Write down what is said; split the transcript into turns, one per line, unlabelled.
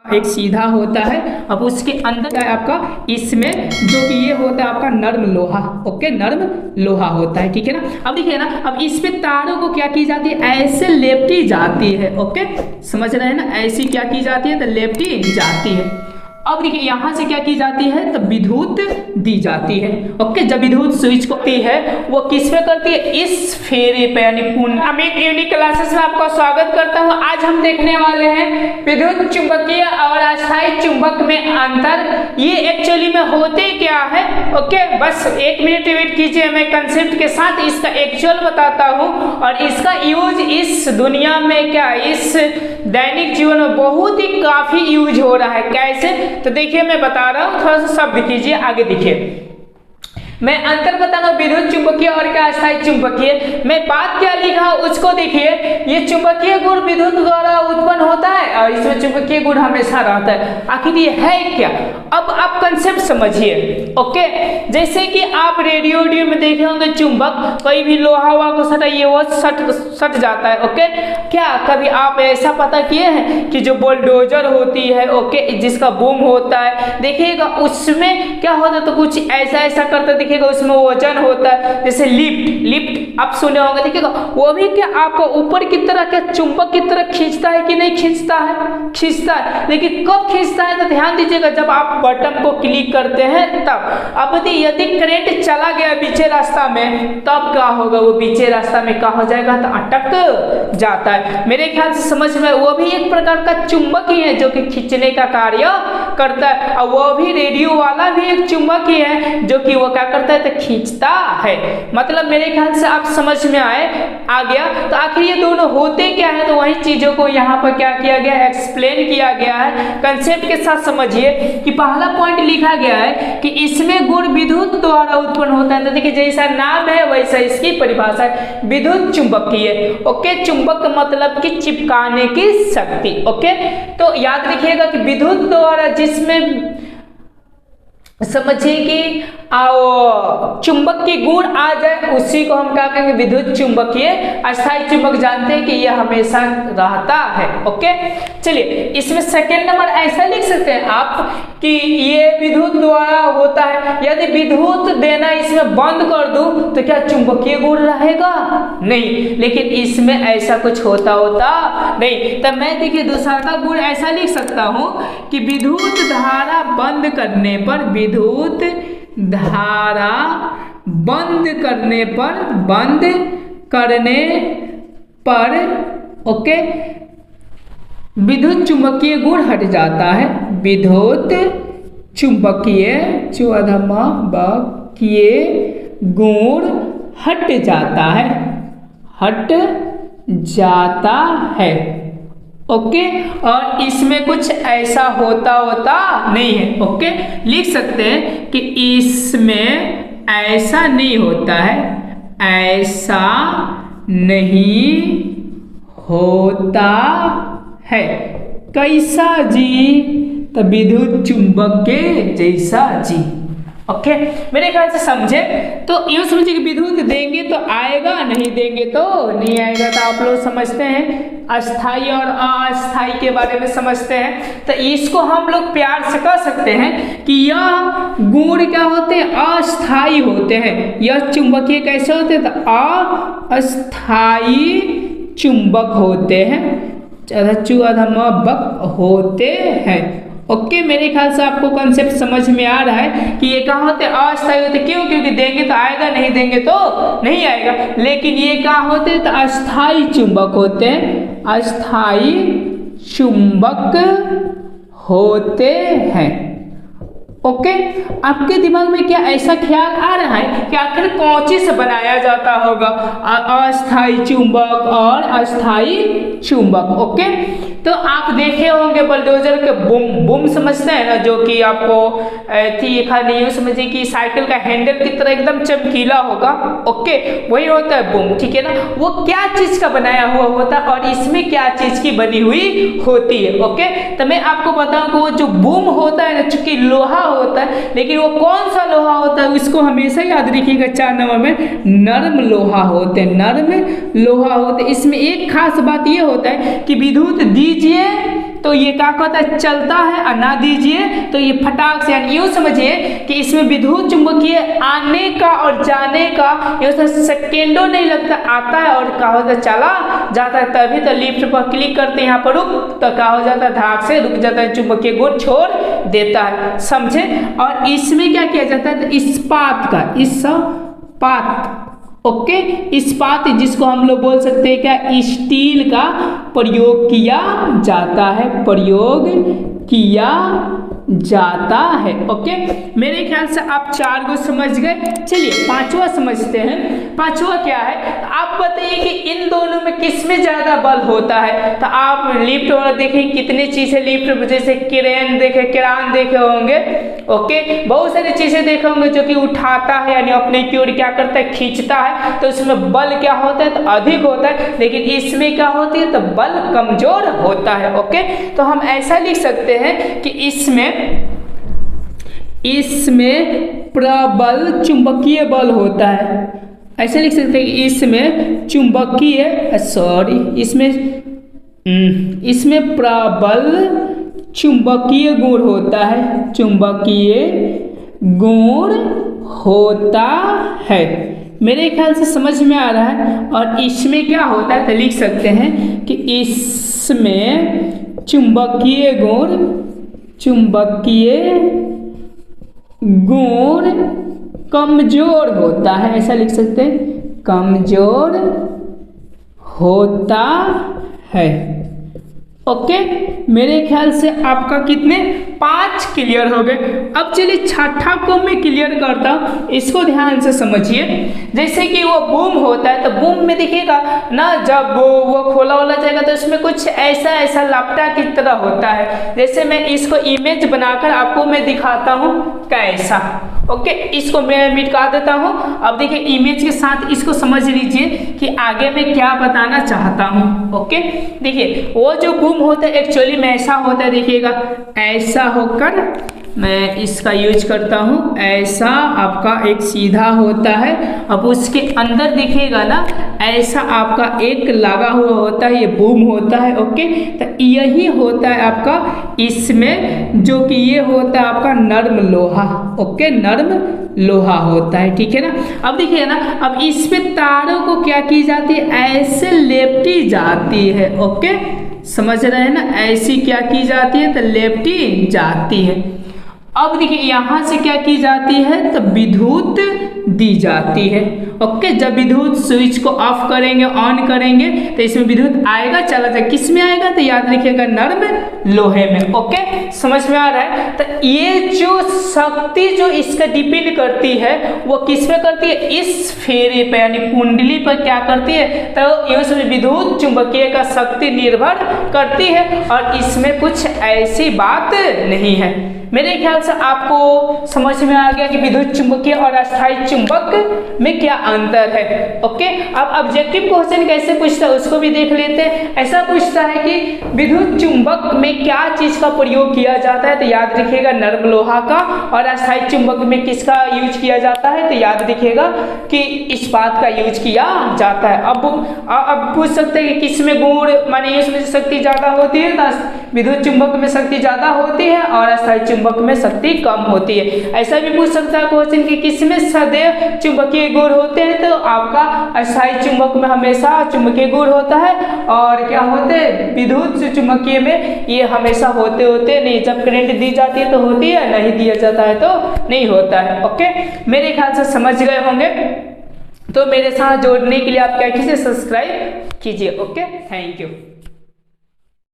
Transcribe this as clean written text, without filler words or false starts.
एक सीधा होता है। अब उसके अंदर क्या है आपका, इसमें जो कि ये होता है आपका नर्म लोहा। ओके, नर्म लोहा होता है, ठीक है ना। अब देखिए ना, अब इस पे तारों को क्या की जाती है, ऐसे लेपटी जाती है। ओके, समझ रहे हैं ना, ऐसी क्या की जाती है, तो लेपटी जाती है। अब देखिए यहां से क्या की जाती है, तो विद्युत दी जाती है। ओके, जब विद्युत स्विच होती है वो किस पे करती है, इस फेरे पे, यानी अमित यूनिक क्लासेस में आपका स्वागत करता हूं। आज हम देखने वाले हैं विद्युत चुंबकीय और अस्थायी चुंबक में अंतर, ये एक्चुअली में होते क्या है। ओके, बस 1 मिनट वेट कीजिए, मैं कंसेप्ट के साथ इसका एक्चुअल बताता हूं और इसका यूज इस दुनिया में क्या, इस दैनिक जीवन में बहुत ही काफी यूज हो रहा है। कैसे, तो देखिए मैं बता रहा हूं, थोड़ा सा शब्द कीजिए, आगे देखिए। मैं अंतर बता रहा हूं विद्युत चुंबकीय और क्या अस्थायी चुंबकीय। मैं बात क्या लिखा उसको देखिए, ये चुंबकीय गुण विद्युत द्वारा उत्पन्न होता है और इसमें चुंबकीय गुण हमेशा रहता है। आखिर ये है क्या, अब आप कंसेप्ट समझिए। ओके, जैसे कि आप रेडियो में देखे होंगे चुंबक, कोई भी लोहा हुआ को सटाइए वो सट जाता है। ओके, क्या कभी आप ऐसा पता किए हैं कि जो बुलडोजर होती है, ओके, जिसका बूम होता है, देखिएगा उसमें क्या होता है, तो कुछ ऐसा करता है, देखिएगा उसमें वजन होता है। जैसे लिफ्ट आप सुने होंगे, देखिएगा वो भी क्या आपको ऊपर की तरह क्या चुंबक की तरह खींचता है कि नहीं खींचता है, खींचता है। लेकिन कब खींचता है, तो ध्यान दीजिएगा जब आप बटन को क्लिक करते हैं तब। अब यदि करंट चला गया बीचे रास्ता में, तब क्या होगा, वो बीचे रास्ता में क्या हो जाएगा, तो अटक जाता है। मेरे ख्याल से समझ में, वो भी एक प्रकार का चुंबक ही है जो कि खींचने का कार्य करता है। और वो भी रेडियो वाला भी एक चुंबक ही है जो कि वो क्या करता है, तो खींचता है। मतलब मेरे ख्याल से आप समझ में आ गया। तो आखिर ये दोनों होते क्या है, तो वही चीजों को यहाँ पर क्या किया गया है, एक्सप्लेन किया गया है। कंसेप्ट के साथ समझिए कि पहला पॉइंट लिखा गया है कि इसमें गुण विद्युत द्वारा उत्पन्न होता है। तो देखिए जैसा नाम है वैसा इसकी परिभाषा है, विद्युत चुंबकीय। ओके, चुंबक मतलब कि चिपकाने की शक्ति। ओके, तो याद रखिएगा कि विद्युत द्वारा जिसमें समझिए कि आओ चुंबक की गुण आ जाए उसी को हम क्या कहेंगे, विद्युत चुंबकीय। अस्थायी चुंबक जानते हैं कि यह हमेशा रहता है। ओके, चलिए इसमें सेकेंड नंबर ऐसा लिख सकते हैं आप कि ये विद्युत द्वारा होता है। यदि विद्युत देना इसमें बंद कर दूं तो क्या चुंबकीय गुण रहेगा, नहीं। लेकिन इसमें ऐसा कुछ होता नहीं। तब मैं देखिए दूसरा का गुण ऐसा लिख सकता हूं कि विद्युत धारा बंद करने पर, विद्युत धारा बंद करने पर ओके, विद्युत चुंबकीय गुण हट जाता है। विद्युत चुंबकीय गुण हट जाता है। ओके, और इसमें कुछ ऐसा होता नहीं है। ओके, लिख सकते हैं कि इसमें ऐसा नहीं होता है, ऐसा नहीं होता है। कैसा जी, तो विद्युत चुंबक के जैसा जी। ओके, मेरे ख्याल से समझे। तो यूं समझिए कि विद्युत देंगे तो आएगा, नहीं देंगे तो नहीं आएगा। तो आप लोग समझते हैं अस्थाई और अस्थाई के बारे में समझते हैं। तो इसको हम लोग प्यार से कह सकते हैं कि यह गुण क्या होते हैं, अस्थाई होते हैं। यह चुंबकीय कैसे होते हैं, तो अस्थाई चुंबक होते हैं, होते हैं। ओके, मेरे ख्याल से आपको कॉन्सेप्ट समझ में आ रहा है कि ये कहाँ होते हैं, अस्थायी होते। क्यों, क्योंकि देंगे तो आएगा, नहीं देंगे तो नहीं आएगा। लेकिन ये कहाँ होते हैं, तो अस्थायी चुंबक होते हैं, अस्थायी चुंबक होते हैं। ओके, आपके दिमाग में क्या ऐसा ख्याल आ रहा है कि आखिर कौन से बनाया जाता होगा, अस्थायी चुंबक और अस्थायी चुंबक। ओके, तो आप देखे होंगे बुलडोजर के बूम समझते हैं ना, जो कि आपको थी खाली यूं समझिए कि साइकिल का हैंडल की तरह एकदम चमकीला होगा। ओके, वही होता है बूम, ठीक है ना। वो क्या चीज का बनाया हुआ होता है और इसमें क्या चीज की बनी हुई होती है। ओके, तो मैं आपको बताऊं कि वो जो बूम होता है ना, चूंकि लोहा होता है, लेकिन वो कौन सा लोहा होता है उसको हमेशा याद रखिएगा। 4 नंबर में नर्म लोहा होते हैं, नर्म लोहा होते। इसमें एक खास बात ये होता है कि विद्युत दीजिए तो ये क्या होता है, चलता है, और ना दीजिए तो ये फटाक से, यानी यूँ समझिए कि इसमें विद्युत चुंबकीय आने का और जाने का ये सेकेंडों नहीं लगता, आता है और क्या होता है, चला जाता है। तभी तो लिफ्ट पर क्लिक करते हैं, यहाँ पर रुक, तो क्या हो जाता है, धाक से रुक जाता है, चुंबकीय गुण छोड़ देता है, समझे। और इसमें क्या किया जाता है, तो इस्पात का, इस्पात, ओके, इस्पात जिसको हम लोग बोल सकते हैं क्या, स्टील का प्रयोग किया जाता है, प्रयोग किया जाता है। ओके, मेरे ख्याल से आप 4 को समझ गए। चलिए 5वां समझते हैं। 5वां क्या है, आप बताइए कि इन दोनों में किस में ज्यादा बल होता है। तो आप लिफ्ट वाला देखें, कितनी चीजें लिफ्ट, जैसे क्रेन देखे, क्रान देखे होंगे, ओके, बहुत सारी चीजें देखे होंगे जो कि उठाता है, यानी अपने की ओर क्या करता है, खींचता है, तो इसमें बल क्या होता है, तो अधिक होता है। लेकिन इसमें क्या होती है, तो बल कमजोर होता है। ओके, तो हम ऐसा लिख सकते हैं कि इसमें प्रबल चुंबकीय बल होता है, ऐसे लिख सकते हैं कि इसमें चुंबकीय, इसमें प्रबल चुंबकीय गुण होता है, चुंबकीय गुण होता है। मेरे ख्याल से समझ में आ रहा है। और इसमें क्या होता है, तो लिख सकते हैं कि इसमें चुंबकीय गुण कमजोर होता है, ऐसा लिख सकते हैं, कमजोर होता है। ओके, मेरे ख्याल से आपका कितने 5 क्लियर हो गए। अब चलिए 6ठा को मैं क्लियर करता हूँ, इसको ध्यान से समझिए। जैसे कि वो बूम होता है, तो बूम में देखिएगा ना, जब वो खोला वाला जाएगा तो इसमें कुछ ऐसा लापटा की तरह होता है। जैसे मैं इसको इमेज बनाकर आपको मैं दिखाता हूँ कैसा। ओके, इसको मैं मिटा देता हूँ। अब देखिए इमेज के साथ इसको समझ लीजिए कि आगे मैं क्या बताना चाहता हूँ। ओके, देखिए वो जो बूम होता है एक्चुअली में ऐसा होता है, देखिएगा ऐसा होकर मैं इसका यूज करता हूँ, ऐसा आपका एक सीधा होता है। अब उसके अंदर देखिएगा ना, ऐसा आपका एक लगा हुआ होता है, ये बूम होता है। ओके, तो यही होता है आपका, इसमें जो कि ये होता है आपका नर्म लोहा। ओके, नर्म लोहा होता है, ठीक है ना। अब देखिए ना, अब इस पे तारों को क्या की जाती है, ऐसे लेपटी जाती है। ओके, समझ रहे हैं ना, ऐसी क्या की जाती है, तो लेपटी जाती है। अब देखिए यहाँ से क्या की जाती है, तो विद्युत दी जाती है। ओके, जब विद्युत स्विच को ऑफ करेंगे, ऑन करेंगे, तो इसमें विद्युत आएगा, चला जाएगा, किस में आएगा, तो याद रखिएगा नर्म लोहे में। ओके, समझ में आ रहा है। तो ये जो शक्ति जो इसका डिपेंड करती है, वो किस पे करती है, इस फेरे पे, यानी कुंडली पर क्या करती है, तो इसमें विद्युत चुंबकीय का शक्ति निर्भर करती है। और इसमें कुछ ऐसी बात नहीं है। मेरे ख्याल से आपको समझ में आ गया कि विद्युत चुंबकीय और अस्थायी चुंबक में क्या अंतर है। ओके, अब ऑब्जेक्टिव क्वेश्चन कैसे पूछता है उसको भी देख लेते हैं। ऐसा पूछता है कि विद्युत चुंबक में क्या चीज का प्रयोग किया जाता है, तो याद रखिएगा नर्म लोहा का। और अस्थायी चुंबक में किसका यूज किया जाता है, तो याद रखिएगा कि इस्पात का यूज किया जाता है। अब पूछ सकते हैं कि किसमें गुण, माने इसमें शक्ति ज्यादा होती है, तो विद्युत चुंबक में शक्ति ज्यादा होती है और अस्थायी चुंबक में शक्ति कम होती है। ऐसा भी पूछ सकता है क्वेश्चन कि किसमें सदैव चुंबकीय गुण होते हैं, तो आपका अस्थायी चुंबक में हमेशा चुंबकीय गुण होता है। और क्या होते हैं, विद्युत चुंबकीय में ये हमेशा होते नहीं, जब करंट दी जाती है तो होती है, नहीं दिया जाता है तो नहीं होता है। ओके, मेरे ख्याल से समझ गए होंगे। तो मेरे साथ जोड़ने के लिए आप क्या कीजिए, सब्सक्राइब कीजिए। Okay, thank you.